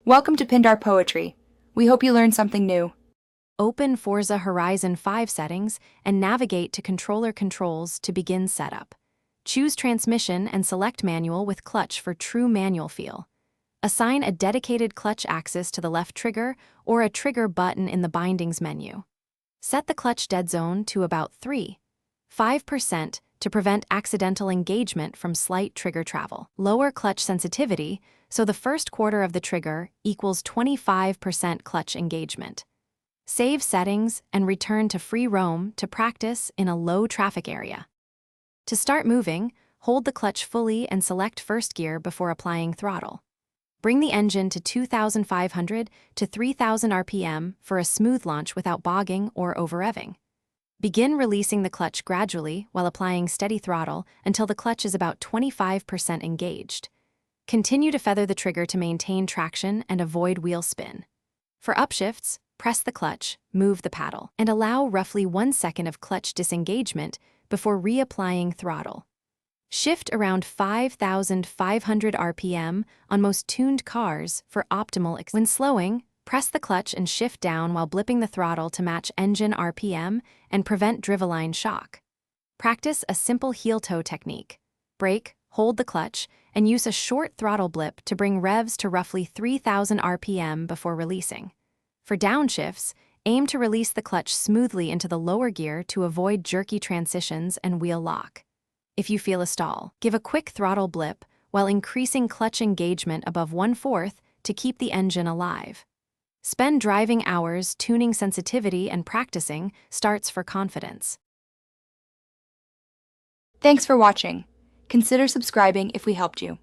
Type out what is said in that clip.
Welcome to Pindar Poetry. We hope you learned something new. Open Forza Horizon 5 settings and navigate to Controller Controls to begin setup. Choose Transmission and select Manual with clutch for true manual feel. Assign a dedicated clutch axis to the left trigger or a trigger button in the Bindings menu. Set the clutch dead zone to about 5% to prevent accidental engagement from slight trigger travel. Lower clutch sensitivity, so the first quarter of the trigger equals 25% clutch engagement. Save settings and return to free roam to practice in a low traffic area. To start moving, hold the clutch fully and select first gear before applying throttle. Bring the engine to 2,500 to 3,000 RPM for a smooth launch without bogging or over-revving. Begin releasing the clutch gradually while applying steady throttle until the clutch is about 25% engaged. Continue to feather the trigger to maintain traction and avoid wheel spin. For upshifts, press the clutch, move the paddle, and allow roughly 1 second of clutch disengagement before reapplying throttle. Shift around 5,500 RPM on most tuned cars for optimal When slowing, press the clutch and shift down while blipping the throttle to match engine RPM and prevent driveline shock. Practice a simple heel-toe technique. Brake, hold the clutch, and use a short throttle blip to bring revs to roughly 3,000 RPM before releasing. For downshifts, aim to release the clutch smoothly into the lower gear to avoid jerky transitions and wheel lock. If you feel a stall, give a quick throttle blip while increasing clutch engagement above 1/4 to keep the engine alive. Spend driving hours tuning sensitivity and practicing starts for confidence. Thanks for watching. Consider subscribing if we helped you.